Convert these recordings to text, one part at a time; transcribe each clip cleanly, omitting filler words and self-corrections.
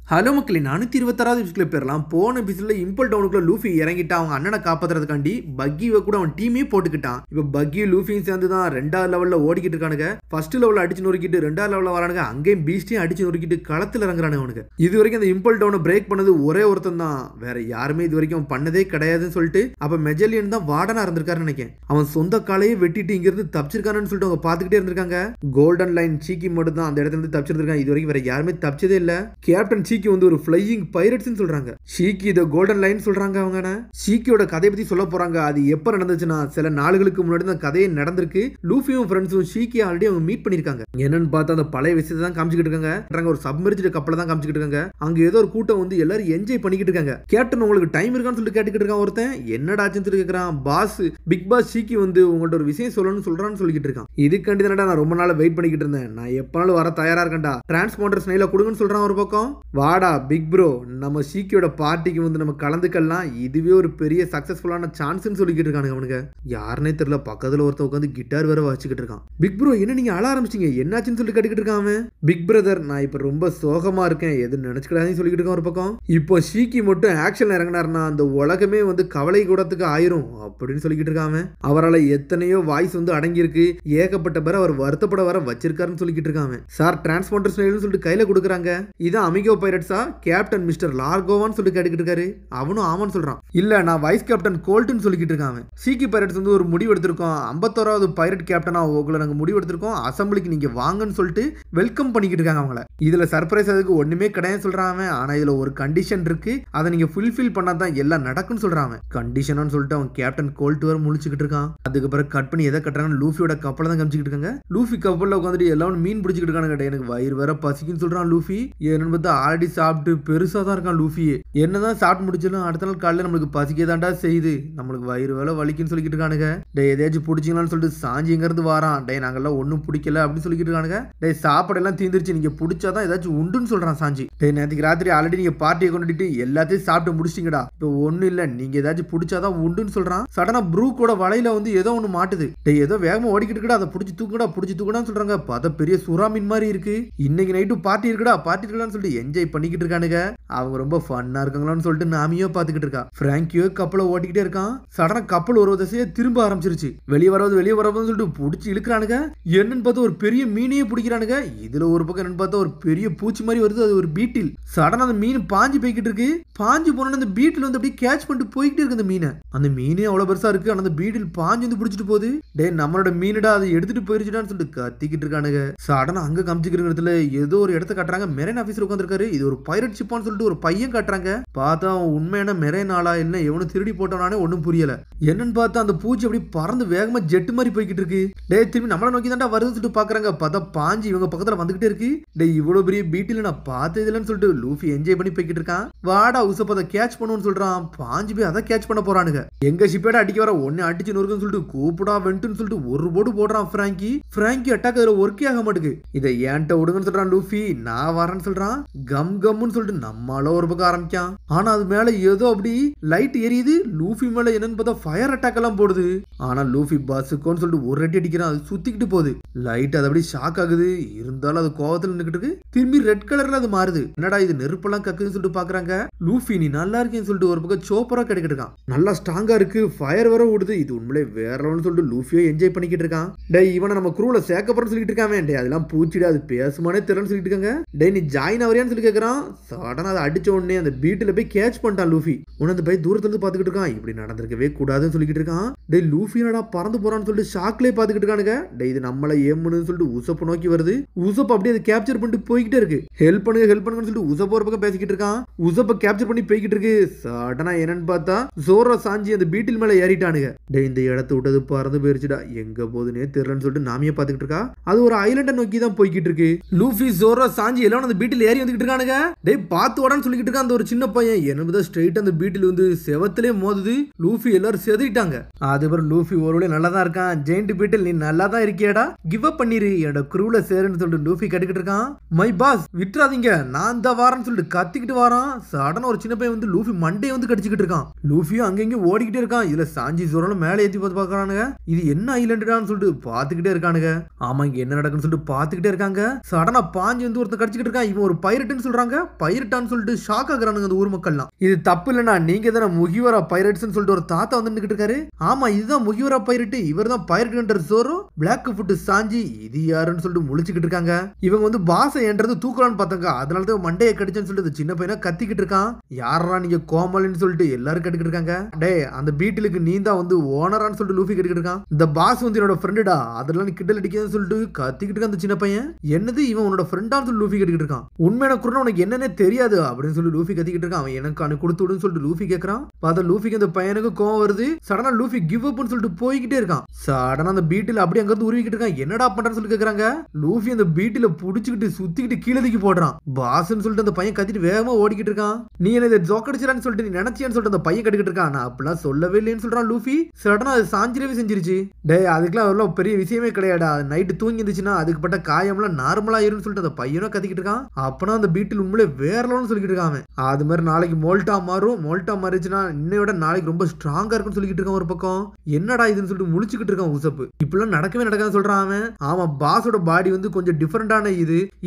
Hello மக்களே, 426வது எபிசோட்ல பேரலாம். போன எபிசோட்ல இம்பல் டவுனுக்குள்ள லூஃபி இறங்கிட்டான் அவங்க அண்ணனை காப்பாத்துறதுக்காண்டி. பக்கியை கூட அவன் டீமே போட்டுக்கிட்டான். இப்போ பக்கியும் லூஃபியும் சேர்ந்து தான் 2வது லெவல்ல ஓடிக்கிட்டு இருக்கானுங்க. ஃபர்ஸ்ட் லெவல்ல அடிச்சு நொறுக்கிட்டு 2வது லெவல்ல வரானுங்க. அங்கேயும் பீஸ்டையும் அடிச்சு நொறுக்கிட்டு களத்துல இறங்குறானுங்க அவனுக்கு. இது வரைக்கும் அந்த இம்பல் டவுனை பிரேக் பண்ணது ஒரே ஒருத்தன் தான், வேற யாருமே இது வரைக்கும் பண்ணதே கிடையாதுன்னு சொல்லிட்டு அப்ப மெஜலியன் தான் வார்டனா இருந்திருக்காருன்னு நினைக்கிறேன். அவன் சொந்த காலையே வெட்டிட்டு இங்க இருந்து தப்பிச்சிருக்கானு சொல்லிட்டு அவங்க பாத்துக்கிட்டே இருந்திருக்காங்க. கோல்டன் லைன் சீக்கி மட்டும் தான் அந்த இடத்துல இருந்து தப்பிச்சிருக்காங்க. இது வரைக்கும் வேற யாருமே தப்பிச்சதே இல்ல. கேப்டன் சீக்கி வந்து ஒரு ஃப்ளையிங் பைரட்ஸ் சொல்றாங்க. ஷீக்கி இத கோல்டன் லைன் சொல்றாங்க. அவங்க ஷீக்கியோட கதையை பத்தி சொல்ல போறாங்க. அது எப்ப நடந்துச்சுன்னா சில நாளுகளுக்கு முன்னாடி தான் கதையே நடந்திருக்கு. லூஃபியும் ஃப்ரெண்ட்ஸும் ஷீக்கி ஆல்ரெடி அவங்க மீட் பண்ணிருக்காங்க. என்னன்னு பார்த்தா அந்த பழைய விஷயத்தை தான் காமிச்சிட்டு இருக்காங்க. ஒரு சப்மர்ஜ்டு கப்பலை தான் காமிச்சிட்டு இருக்காங்க. அங்க ஏதோ ஒரு கூட்டம் வந்து எல்லாரும் என்ஜாய் பண்ணிக்கிட்டு இருக்காங்க. கேப்டன் உங்களுக்கு டைம் இருக்கான்னு சொல்லிட்டு கேட்டுக்கிட்டு இருக்கான். ஒருத்தன் என்னடாச்சுன்னு சொல்லி கேக்குறான். பாஸ் பிக் பாஸ் ஷீக்கி வந்து உங்கள்ட்ட ஒரு விஷயம் சொல்லணும்னு சொல்றான்னு சொல்லிக்கிட்டு இருக்கான். இதுக்காண்டி தானடா நான் ரொம்ப நாள் வெயிட் பண்ணிக்கிட்டு இருந்தேன். நான் எப்பனாலும் வர தயாரா இருக்கேன்டா. டிரான்ஸ்பாண்டர் ஸ்னைல கொடுங்கன்னு சொல்றான் ஒரு பக்கம். வாடா பிக் ப்ரோ, நம்ம ஷீக்கியோட பார்ட்டிக்கு வந்து நம்ம கலந்துக்கலாம். இதுவே ஒரு பெரிய சக்சஸ்ஃபுல்லான சான்ஸ்னு சொல்லிக்கிட்டு இருக்கானுங்க. அவனுக்கு யாருன்னே தெரியல. பக்கத்துல ஒருத்த உட்காந்து கிட்டார் வேற வச்சுக்கிட்டு இருக்கான். பிக் ப்ரோ என்ன நீங்க அழ ஆரம்பிச்சிங்க, என்னாச்சுன்னு சொல்லி கேட்டுக்கிட்டு இருக்கான். பிக் பிரதர் நான் இப்ப ரொம்ப சோகமா இருக்கேன், எது நினைச்சுக்கிடாதுன்னு சொல்லிக்கிட்டு இருக்கான் ஒரு பக்கம். இப்போ ஷீக்கி மட்டும் ஆக்ஷன் இறங்கினார்னா அந்த உலகமே வந்து கவலை கூடத்துக்கு ஆயிரும் அப்படின்னு சொல்லிக்கிட்டு இருக்காம. அவரால் எத்தனையோ வாய்ஸ் வந்து அடங்கியிருக்கு. ஏகப்பட்ட பேர் அவர் வருத்தப்பட வர வச்சிருக்காருன்னு சொல்லிக்கிட்டு இருக்காங்க. சார் டிரான்ஸ்பாண்டர் ஸ்னைல்னு சொல்லிட்டு கையில கொடுக்குறாங்க. இதான் அமிகோ பைரட்ஸா கேப்டன் மிஸ்டர் லார்கோவான்னு சொல்லி கேட்டுக்கிட்டு இருக்காரு. அவனும் ஆமான்னு சொல்றான். இல்ல நான் வைஸ் கேப்டன் கோல்ட்னு சொல்லிக்கிட்டு இருக்காங்க. சீக்கி பைரட்ஸ் வந்து ஒரு முடிவு எடுத்திருக்கோம். 51வது பைரட் கேப்டனா உங்களை நாங்க முடிவு எடுத்திருக்கோம். அசம்பிளிக்கு நீங்க வாங்கன்னு சொல்லிட்டு வெல்கம் பண்ணிக்கிட்டு இருக்காங்க அவங்கள. இதுல சர்ப்ரைஸ் அதுக்கு ஒண்ணுமே கிடையாது சொல்றாங்க. ஆனா இதுல ஒரு கண்டிஷன் இருக்கு, அதை நீங்க ஃபுல்ஃபில் பண்ணாதான் எல்லாம் நடக்கும்னு சொல்றாங்க. கண்டிஷனான்னு சொல்லிட்டு அவன் கேப்டன் கோல்ட் வர முழிச்சுக்கிட்டு இருக்கான். அதுக்கு பிறகு கட் பண்ணி எதை கட்டுறாங்கன்னு லூஃபியோட கப்பலை தான் காமிச்சிக்கிட்டு இருக்காங்க. லூஃபி கப்பல்ல உட்காந்துட்டு எல்லாரும் மீன் பிடிச்சிக்கிட்டு இருக்காங்க. எனக்கு வயிறு வேற பசிக்குன்னு சொல்றான் லூஃபி. என்னன்னு பார்த்தா ஆல்ரெடி சாப்பிட்டு பெருசா தான் இருக்கான் லூஃபி. என்னதான் சாப்பிட்டு முடிச்சாலும் அடுத்த நாள் காலையில நம்மளுக்கு பசிக்கதாண்டா செய்யுது, நம்மளுக்கு வயிறு வேலை வலிக்குன்னு சொல்லிக்கிட்டு இருக்கானுங்க. டே எதையாச்சும் பிடிச்சிங்களான்னு சொல்லிட்டு சாஞ்சி இங்கிறது வாரான். டே நாங்கெல்லாம் ஒன்னும் பிடிக்கல அப்படின்னு சொல்லிக்கிட்டு இருக்கானுங்க. டே சாப்பாடெல்லாம் தீந்துருச்சு, நீங்க பிடிச்சாதான் ஏதாச்சும் உண்டுன்னு சொல்றான் சாஞ்சி. டே நேற்றுக்கு ராத்திரி ஆல்ரெடி நீங்க பார்ட்டியை கொண்டுட்டு எல்லாத்தையும் சாப்பிட்டு முடிச்சிங்கடா, இப்போ ஒன்னும் இல்ல நீங்க ஏதாச்சும் பிடிச்சாதான் உண்டுன்னு சொல்றான். சடனா ப்ரூக்கோட வலையில வந்து ஏதோ ஒண்ணு மாட்டுது. டே ஏதோ வேகமா ஓடிக்கிட்டு இருக்கா, அதை பிடிச்சி தூக்குடான்னு சொல்றாங்க. பார்த்தா பெரிய சுறா மீன் மாதிரி இருக்கு. இன்னைக்கு நைட்டு பார்ட்டி இருக்கலாம்னு சொல்லிட்டு என்ஜாய் பண்ணிக்கிட்டு இருக்கானுங்க. அவங்க ரொம்ப ஃபன்னா இருக்காங்களான்னு சொல்லிட்டு நாமியோ பாத்துக்கிட்டு இருக்கா. பிராங்கியோ கப்பலை ஓட்டிக்கிட்டே இருக்கான். சடனா கப்பல் ஒரு திசையை திரும்ப ஆரம்பிச்சிருச்சு. வெளியே வரதுன்னு சொல்லிட்டு பிடிச்சி இழுக்கிறானுங்க. என்னன்னு பார்த்தா ஒரு பெரிய மீனையே பிடிக்கிறானுங்க. இதுல ஒரு பக்கம் என்னன்னு பார்த்தா ஒரு பெரிய பூச்சி மாதிரி வருது, அது ஒரு பீட்டில். சடனா அந்த மீன் பாஞ்சு போய்கிட்டு இருக்கு. பாஞ்சு போன அந்த பீட்டில் வந்து அப்படியே கேட்ச் பண்ணிட்டு போய்கிட்டே இருக்கு அந்த மீனை. அந்த மீனே அவ்வளவு பெருசா இருக்கு. ஆனா அந்த பீட்டில் பாஞ்சு வந்து பிடிச்சிட்டு போகுது. டே நம்மளோட மீனடா அதை எடுத்துட்டு போயிருச்சுடான்னு சொல்லிட்டு கத்திக்கிட்டு இருக்கானுங்க. சடனா அங்க காமிச்சிக்கிற இடத்துல ஏதோ ஒரு இடத்த காட்டுறாங்க. மெரைன் ஆபீசர் உட்காந்துருக்காரு. இது ஒரு பைரட் ஷிப்பான்னு சொல்லிட்டு ஒரு பையன் காட்டுறாங்க. பார்த்தா உண்மையான மெரைன் ஆளா இல்ல எவனும் திருடி போட்டவனானே ஒன்னும் புரியல. என்னன்னு பார்த்தா அந்த பூச்சி அப்படி பறந்து வேகமா ஜெட் மாதிரி போய்கிட்டு இருக்கு. டே திரும்பி நம்மள நோக்கி தாண்டா வருதுன்னு சொல்லிட்டு பாக்குறாங்க. பார்த்தா பாஞ்சு இவங்க பக்கத்துல வந்துகிட்டே இருக்கு. டே இவ்வளவு பெரிய பீட்டில் நான் பார்த்தது இல்லைன்னு சொல்லிட்டு லூஃபி என்ஜாய் பண்ணி போய்கிட்டு இருக்கான். வாடா உசப்ப அதை கேட்ச் பண்ணுன்னு சொல்றான். பாஞ்சு போய் அதை கேட்ச் பண்ண போறானுங்க. எங்க ஷிப்பேட அடிக்க வர ஒன்னு அடிச்சு நொறுக்குன்னு சொல்லிட்டு கூப்பிடா வென்ட்டுன்னு சொல்லிட்டு ஒரு போடு போடுறான் பிராங்கி அட்டாக் அதுல ஒர்க்கே ஆக மாட்டுக்கு. இதை ஏன்ட்ட விடுங்கன்னு சொல்றான் லூஃபி. நான் வரேன்னு சொல்றான். கம்னு சொல்லிட்டு நம்மளால ஒரு பக்கம் ஆரம்பிக்கான். ஆனா அது மேல ஏதோ அப்படி லைட் எரியுது. லூஃபி மேல என்னன்னு பார்த்தா ஃபயர் அட்டாக் எல்லாம் போடுது. ஆனா லூஃபி பாஸுக்கோன்னு சொல்லிட்டு ஒரு அடி அடிக்கிறான். அது சுத்திக்கிட்டு போகுது. லைட் அது அப்படி ஷாக் ஆகுது. இருந்தாலும் அது கோவத்துல நின்னுக்கிட்டு இருக்கு. திரும்பி ரெட் கலர்ல அது மாறுது. என்னடா இது நெருப்பெல்லாம் கக்குதுன்னு சொல்லிட்டு பாக்குறாங்க. லூஃபி நீ நல்லா இருக்கேன்னு சொல்லிட்டு ஒரு பக்கம் சோப்பரா கிடைக்கிட்டு இருக்கான். நல்லா ஸ்ட்ராங்கா இருக்கு. ஃபயர் வர ஓடுது. இது உண்மையிலே வேறன்னு சொல்லிட்டு லூஃபியோ என்ஜாய் பண்ணிக்கிட்டு இருக்கான். டே இவனை நம்ம குரூல சேர்க்கப்படுறன்னு சொல்லிட்டு இருக்காமே. டே அதெல்லாம் பூச்சிடா, அது பேசுமானே தெரியலன்னு சொல்லிட்டு இருக்காங்க. டே நீ ஜாயின் ஆவறியான்னு சொல்லி கேட்கறான். சடனா அதை அடிச்ச உடனே அந்த பீட்டில் போய் கேட்ச் பண்ணிட்டான் லூஃபி. உனது போய் தூரத்துல இருந்து பாத்துக்கிட்டு இருக்கான். இப்படி நடந்திருக்கவே கூடாதுன்னு சொல்லிக்கிட்டு இருக்கான். டே லூஃபி என்னடா பறந்து போறான்னு சொல்லிட்டு ஷாக்லயே பாத்துக்கிட்டு இருக்கானுங்க. டே இது நம்மள ஏம்னு சொல்லிட்டு உசப்பு நோக்கி வருது. உசப் அப்படியே அதை கேப்சர் பண்ணிட்டு போய்கிட்டே இருக்கு. ஹெல்ப் பண்ணுங்கன்னு சொல்லிட்டு உசப் ஒரு பக்கம் பேசிக்கிட்டு இருக்கான். உசப்ப கேப்சர் பண்ணி போய்கிட்டு இருக்கு. சடனா என்னன்னு பார்த்தா ஜோரா சாஞ்சி அந்த பீட்டில் மேல ஏறிட்டானுங்க. டே இந்த இடத்த விட்டது பறந்து போயிருச்சுடா, எங்க போகுதுன்னே தெரியலன்னு சொல்லிட்டு நாமியே பாத்துக்கிட்டு இருக்கா. அது ஒரு ஐலண்ட நோக்கி தான் போய்கிட்டு இருக்கு. லூஃபி ஜோரா சாஞ்சி எல்லாம் அந்த பீட்டில் ஏறி வந்துகிட்டு இருக்கானுங்க. டே பாத்து ஓடான்னு சொல்லிக்கிட்டு இருக்கான் அந்த ஒரு சின்ன பையன். என்னது ஸ்ட்ரைட் அந்த பீட்டில் வந்து செவத்திலே மோதுது. லூஃபி எல்லாரும் செதறிட்டாங்க. அதுக்கப்புறம் லூஃபி ஒருவேளை நல்லா தான் இருக்கான். ஜெயிண்ட் பீட்டில் நீ நல்லா தான் இருக்கியாடா, கிவ் அப் பண்ணிரு என்னோட குரூல சேருன்னு சொல்லிட்டு லூஃபி கட்டிக்கிட்டு இருக்கான். மை பாஸ் விட்டுறாதீங்க நான் இந்த வாரன்னு சொல்லிட்டு கத்திக்கிட்டு வாரான். சடனா ஒரு சின்ன பையன் வந்து லூஃபி மண்டையை வந்து கடிச்சுக்கிட்டு இருக்கான். லூஃபியும் அங்கங்க ஓடிக்கிட்டே இருக்கான். இதுல சாஞ்சி ஜோரால மேலே ஏத்தி பார்த்து பாக்குறானுங்க. இது என்ன ஐலண்டான்னு சொல்லிட்டு பாத்துக்கிட்டே இருக்கானுங்க. ஆமா இங்க என்ன நடக்குன்னு சொல்லிட்டு பாத்துக்கிட்டே இருக்காங்க. சடனா பாஞ்சு வந்து ஒருத்தன் கடிச்சுக்கிட்டு இருக்கான். இவன் ஒரு பைரட்னு சொல்றான். சொல்றாங்க பைரட்டான்னு சொல்லிட்டு ஷாக் ஆகுறானுங்க அந்த ஊர் மக்கள்லாம். இது தப்பு இல்லைன்னா நீங்க தானே முகிவரா பைரட்ஸ் சொல்லிட்டு ஒரு தாத்தா வந்து நின்னுட்டு இருக்காரு. ஆமா இதுதான் முகிவரா பைரட், இவர் தான் பைரட் ஹண்டர் ஜோரோ. பிளாக் ஃபுட் சாஞ்சி இது யாருன்னு சொல்லிட்டு முழிச்சுக்கிட்டு இருக்காங்க. இவங்க வந்து பாச என்றது தூக்கலான்னு பார்த்தாங்க, அதனாலதான் மண்டையை கடிச்சேன்னு சொல்லிட்டு சின்ன பையனா கத்திக்கிட்டு இருக்கான். யாரா நீங்க கோமலின்னு சொல்லிட்டு எல்லாரும் கேட்டுக்கிட்டு இருக்காங்க. டே அந்த பீட்டிலுக்கு நீ தான் வந்து ஓனரான்னு சொல்லிட்டு லூஃபி கேட்டுக்கிட்டு இருக்கான். இந்த பாஸ் வந்து என்னோட ஃப்ரெண்டுடா, அதெல்லாம் நீ கிண்டல் அடிக்காதுன்னு சொல்லிட்டு கத்திக்கிட்டு இருக்கான் அந்த சின்ன பையன். என்னது இவன் உன்னோட ஃப்ரெண்டான்னு சொல்லி லூஃபி கேட்டுக்கிட்டு இருக்கான். உண்மையான குரல் உனக்கு என்னன்னே தெரியாது அப்படின்னு சொல்லி லூஃபி கத்திக்கிட்டு இருக்கான். அவன் எனக்கு அனு கொடுத்து விடுன்னு சொல்லிட்டு லூஃபி கேட்கறான். பார்த்தா லூஃபிக்கு அந்த பையனுக்கு கோவம் வருது. சடனா லூஃபி கிவ் அப்னு சொல்லிட்டு போய்கிட்டே இருக்கான். சடனா அந்த பீட்டில் அப்படியே அங்கிருந்து உருவிக்கிட்டு இருக்கான். என்னடா பண்றான்னு சொல்லி கேக்குறாங்க. லூஃபி அந்த பீட்டில புடிச்சுக்கிட்டு சுத்திக்கிட்டு கீழே தூக்கி போடுறான். பாஸ்ன்னு சொல்லிட்டு அந்த பையன் கத்திட்டு வேகமா ஓடிக்கிட்டு இருக்கான். நீ என்ன ஜோக்கடிச்சான்னு சொல்லிட்டு நீ நினைச்சியான்னு சொல்லிட்டு அந்த பையன் கட்டிக்கிட்டு இருக்கான். நான் அப்படிலாம் சொல்லவே இல்லைன்னு சொல்றான் லூஃபி. சடனா அது சாஞ்சிரவே செஞ்சிருச்சு. டே அதுக்கெல்லாம் அவ்வளோ பெரிய விஷயமே கிடையாடா, நைட்டு தூங்கி இருந்துச்சுன்னா அதுக்கு பட்ட காயம்லாம் நார்மலா ஆயிரும்னு சொல்லிட்டு அந்த பையனும் கத்திக்கிட்டு இருக்கான். அப்பனா அந்த பீட்டில் உண்மையிலே வேற லெவல்னு சொல்லிக்கிட்டு இருக்கான். அது மாதிரி நாளைக்கு மோல்டா மாறும், மோல்டா மாறிச்சுன்னா இன்னையோட நாளைக்கு ரொம்ப ஸ்ட்ராங்கா இருக்குன்னு சொல்லிக்கிட்டு இருக்கான். ஒரு பக்கம் என்னடா இதுன்னு சொல்லிட்டு முழிச்சுக்கிட்டு இருக்கான் உசப்பு. இப்பெல்லாம் நடக்கவே நடக்காதுன்னு சொல்றான் அவன். ஆமா பாஸோட பாடி வந்து கொஞ்சம் டிஃபரெண்டான இது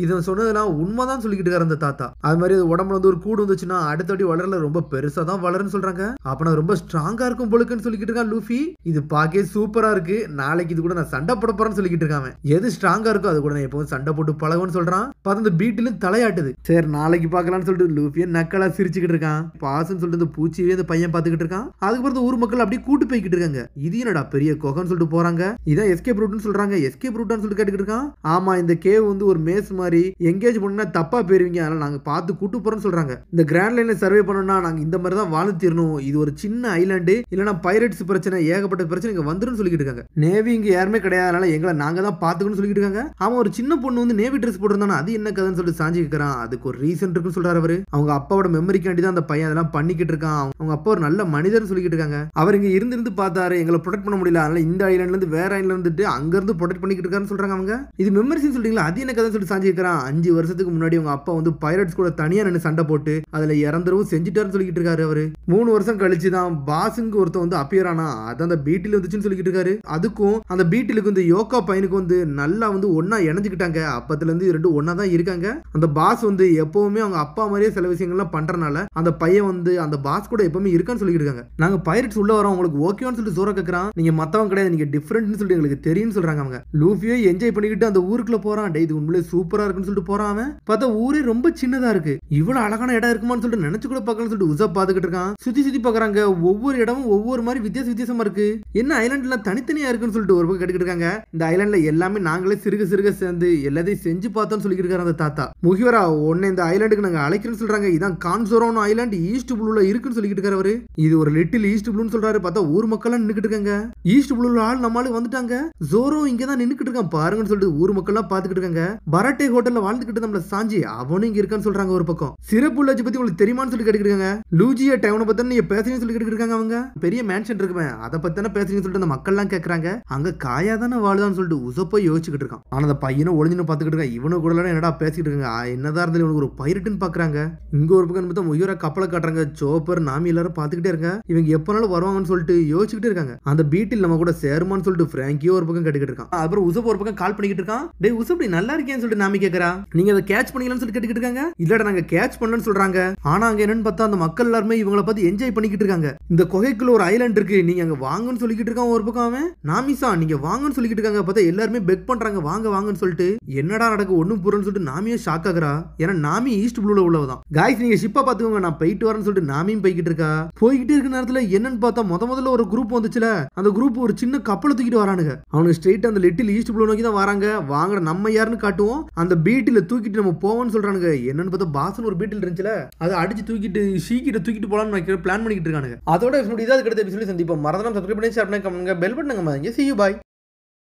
சொன்னதெல்லாம் உண்மைதான் சொல்லிக்கிட்டு இருக்காரு அந்த தாத்தா. அது மாதிரி உடம்புல வந்து ஒரு கூடு வந்துச்சுன்னா அடுத்தபடி வளரல ரொம்ப பெருசா தான் வளருன்னு சொல்றாங்க. அப்ப ரொம்ப ஸ்ட்ராங்கா இருக்கும் போலுக்குன்னு சொல்லிக்கிட்டு இருக்கான் லூஃபி. இது பாக்கே சூப்பரா இருக்கு, நாளைக்கு இது கூட நான் சண்டை போட போறேன்னு சொல்லிக்கிட்டு இருக்கான். எது ஸ்ட்ராங்கா இருக்கோ அது கூட நான் எப்பவும் சண்டை போட்டு பழகுன்னு சொல்றான். பார்த்து அந்த பீட்டிலும் தலையாட்டுது. சரி நாளைக்கு பார்க்கலாம்னு சொல்லிட்டு லூஃபியை நக்கலா சிரிச்சுக்கிட்டு இருக்கான். பாசுன்னு சொல்லிட்டு அந்த பூச்சியே அந்த பையன் பாத்துக்கிட்டு இருக்கான். அதுக்கப்புறம் ஊர் மக்கள் அப்படியே கூட்டு போய்கிட்டு இருக்காங்க. இது என்னடா பெரிய குகைன்னு சொல்லிட்டு போறாங்க. இதான் எஸ்கேப் ரூட்னு சொல்றாங்க. எஸ்கேப் ரூட்னு சொல்லிட்டு கேட்டுக்கிட்டு இருக்கான். ஆமா இந்த கேவ் வந்து ஒரு மேஸ் மாதிரி, எங்கேஜ் பண்ணா தப்பா போயிருவீங்க, அதனால நாங்க பார்த்து கூட்டு போறோம்னு சொல்றாங்க. இந்த கிராண்ட் லைன்ல சர்வே பண்ணணும்னா நாங்க இந்த மாதிரி தான் வாழ்ந்து தீரணும். இது ஒரு சின்ன ஐலாண்டு, இல்லனா பைரட்ஸ் பிரச்சனை, ஏகப்பட்ட பிரச்சனை இங்க வந்துருன்னு சொல்லிக்கிட்டு இருக்காங்க. நேவி இங்க யாருமே கிடையாது, அதனால எங்களை நாங்க தான் பாத்துக்கணும்னு சொல்லிட்டு இருக்காங்க. அவன் ஒரு சின்ன பொண்ணு வந்து நேவி ட்ரெஸ் போட்டிருந்தானா அது என்ன கதைன்னு சொல்லிட்டு சாஞ்சி கேட்கறான். அதுக்கு ஒரு ரீசன் இருக்குன்னு சொல்றாரு அவரு. அவங்க அப்பாவோட மெமரிக்காண்டி தான் அந்த பையன் அதெல்லாம் பண்ணிக்கிட்டு இருக்கான். அவங்க அப்பா ஒரு நல்ல மனிதர்னு சொல்லிக்கிட்டு இருக்காங்க. அவர் இங்க இருந்து பார்த்தாரு, எங்களை ப்ரொடெக்ட் பண்ண முடியல, அதனால இந்த ஐலாண்ட்ல இருந்து வேற ஐலாண்ட்ல இருந்துட்டு அங்க இருந்து ப்ரொடெக்ட் பண்ணிக்கிட்டு இருக்காருன்னு சொல்றாங்க அவங்க. இது மெமரிஸ்னு சொல்றீங்களா, அது என்ன கதைன்னு சொல்லிட்டு சாஞ்சி கேட்கறான். 5 வருஷத்துக்கு முன்னாடி அவங்க அப்பா வந்து பைரட்ஸ் கூட தனியா நின்று சண்டை போட்டு அதுல இறந்துறவும் செஞ்சுட்டாருன்னு சொல்லிட்டு இருக்காரு அவரு. 3 வருஷம் கழிச்சு தான் பாஸுங்க ஒருத்தன் வந்து அப்பியர் ஆனா அது அந்த பீட்டில் வந்துச்சுன்னு சொல்லிட்டு இருக்காரு. அதுக்கும் அந்த பீட்டிலுக்கு இந்த யோகா பையனுக்கு வந்து நல்லா வந்து ஒன்னா இணைஞ்சுக்கிட்டாங்க. அப்பத்துல இருந்து ரெண்டு ஒன்னா தான் இருக்காங்க. அந்த பாஸ் வந்து எப்பவுமே அவங்க அப்பா மாதிரியே சில விஷயங்கள்லாம் பண்றனால அந்த பையன் வந்து அந்த பாஸ் கூட எப்பவுமே இருக்கான்னு சொல்லிட்டு இருக்காங்க. நாங்க பைரட்ஸ் உள்ள வரோம், உங்களுக்கு ஓகேன்னு சொல்லிட்டு ஜோரா கேக்குறான். நீங்க மத்தவங்க கிடையாது, நீங்க டிஃபரெண்ட்னு சொல்லிட்டு எங்களுக்கு தெரியும்னு சொல்றாங்க அவங்க. லூஃபியோ என்ஜாய் பண்ணிக்கிட்டு அந்த ஊருக்குள்ள போறான். டே இது உண்மையிலே சூப்பரா இருக்குன்னு சொல்லிட்டு போறான் அவன். பார்த்தா ஊரே ரொம்ப சின்னதா இருக்கு. இவ்வளவு அழகான இடம் இருக்குமான்னு சொல்லிட்டு நினைச்சு கூட பார்க்கலாம்னு சொல்லிட்டு உசப் பாத்துக்கிட்டு இருக்கான். சுத்தி பாக்குறாங்க. ஒவ்வொரு இடமும் ஒவ்வொரு மாதிரி வித்தியாசமா இருக்கு. என்ன ஐலாண்ட்ல தனித்தனியா இருக்குன்னு சொல்லிட்டு ஒரு பக்கம் கேட்டுக்கிட்டு இருக்காங்க. இந்த ஐலாண்ட்ல எல்லாமே நாங்களே சிறுக சேர்ந்து எல்லாத்தையும் செஞ்சு பார்த்தோம்னு சொல்லிட்டு இருக்காரு அந்த தாத்தா. முகிவரா உன்னை இந்த ஐலாண்டுக்கு நாங்க அழைக்கிறேன்னு சொல்றாங்க. இதான் கான்சோரோன் ஐலாண்ட் ஈஸ்ட் ப்ளூல இருக்குன்னு சொல்லிட்டு இருக்காரு அவரு. இது ஒரு லிட்டில் ஈஸ்ட் ப்ளூன்னு சொல்றாரு. பார்த்தா ஊர் மக்கள் நின்னுக்கிட்டு இருக்காங்க. ஈஸ்ட் ப்ளூல ஆள் நம்மளுக்கு வந்துட்டாங்க. ஜோரோ இங்க தான் நின்னுக்கிட்டு இருக்கான் பாருங்கன்னு சொல்லிட்டு ஊர் மக்கள் எல்லாம் பாத்துக்கிட்டு இருக்காங்க. பரட்டே ஹோட்டல்ல வாழ்ந்துகிட்டு நம்மள சாஞ்சி அவனும் இங்க இருக்கான்னு சொல்றாங்க ஒரு பக்கம். சிறப்பு லட்ஜ் பத்தி உங்களுக்கு தெரியுமான்னு சொல்லி கேட்டுக்கிட்டு இருக்காங்க. லூஜியா டவுனை பத்தி நீங்க பேசுறீங்கன்னு சொல்லி கேட்டுக்கிட்டு இருக்காங்க அவங்க. பெரிய மேன்ஷன் இருக்குமே அதை பத்தி தானே பேசுறீங்கன்னு சொல்லிட்டு அந்த மக்கள் எல்லாம் கேக்குறாங்க. அங்க காயா தானே வாழுதான்னு சொல்லிட்டு உசப்ப யோசிச்சுக்கிட்டு இருக்கான். ஆனா அந்த பையனும் ஒளிஞ்சுன்னு பாத்துக்கிட்டு இருக்கான். இவனு கூட என்னடா பேசிக்கிட்டு இருக்காங்க. என்னதான் இருந்தாலும் இவனுக்கு ஒரு பைரட்னு பாக்குறாங்க. இங்க ஒரு பக்கம் பார்த்தா முயரா கப்பலை காட்டுறாங்க. சோப்பர் நாமி எல்லாரும் பாத்துக்கிட்டே இருக்காங்க. இவங்க எப்பனாலும் வருவாங்கன்னு சொல்லிட்டு யோசிச்சுக்கிட்டு இருக்காங்க. அந்த பீட்டில் நம்ம கூட சேருமான்னு சொல்லிட்டு பிராங்கியோ ஒரு பக்கம் கேட்டுக்கிட்டு இருக்கான். அப்புறம் உசப் ஒரு பக்கம் கால் பண்ணிக்கிட்டு இருக்கான். டே உசப் நல்லா இருக்கேன்னு சொல்லிட்டு நாமி கேக்குறா. நீங்க அதை கேட்ச் பண்ணீங்களான்னு சொல்லிட்டு கேட்டுக்கிட்டு இருக்காங்க. இல்லடா நாங்க கேட்ச் பண்ணலன்னு சொல்றாங்க. ஆனா அங்க என்னன்னு பார்த்தா அந்த மக்கள் எல்லாருமே இவங்கள பார்த்து என்ஜாய் பண்ணிக்கிட்டு இருக்காங்க. இந்த குகைக்குள்ள ஒரு ஐலாண்ட் இருக்கு, நீங்க அங்க வாங்கன்னு சொல்லிக்கிட்டு இருக்கான் ஒரு பக்கம் அவன். நாமிசா நீங்க வாங்கன்னு சொல்லிக்கிட்டு இருக்காங்க. பார்த்தா எல்லாருமே பெக் பண்றாங்க வாங்கன்னு சொல்லிட்டு. என்னடா நடக்கு ஒண்ணும் புரியலன்னு சொல்லிட்டு நாமியே ஷாக் ஆகுறா. ஏன்னா நாமி ஈஸ்ட் ப்ளூல உள்ளவதான். காய்ஸ் நீங்க ஷிப்பா பாத்துக்கோங்க, நான் போயிட்டு வரேன்னு சொல்லிட்டு நாமியும் போய்கிட்டு இருக்கா. போய்கிட்டே இருக்க நேரத்துல என்னன்னு பார்த்தா முதல்ல ஒரு குரூப் வந்துச்சுல, அந்த குரூப் ஒரு சின்ன கப்பலை தூக்கிட்டு வரானுங்க. அவனுக்கு ஸ்ட்ரெயிட் அந்த லிட்டில் ஈஸ்ட் ப்ளூ நோக்கி தான் வராங்க. வாங்க நம்ம யாருன்னு காட்டுவோம். அந்த பீட்டில தூக்கிட்டு நம்ம போவோம்னு சொல்றானுங்க. என்னன்னு பார்த்தா பாஸ்னு ஒரு பீட்டில் இருந்துச்சுல, அதை அடிச்சு தூக்கிட்டு ஷீக்கிட்ட தூக்கிட்டு போலான்னு பிளான் பண்ணிக்கிட்டு இருக்கானுங்க. அதோட இதாவது கிடைத்த எபிசோட சந்திப்போம். மறந்துடாம சப்ஸ்கிரைப் பண்ணி ஷேர் பண்ணி கமெண்ட் பெல் பட்டனுங்க. See you bye.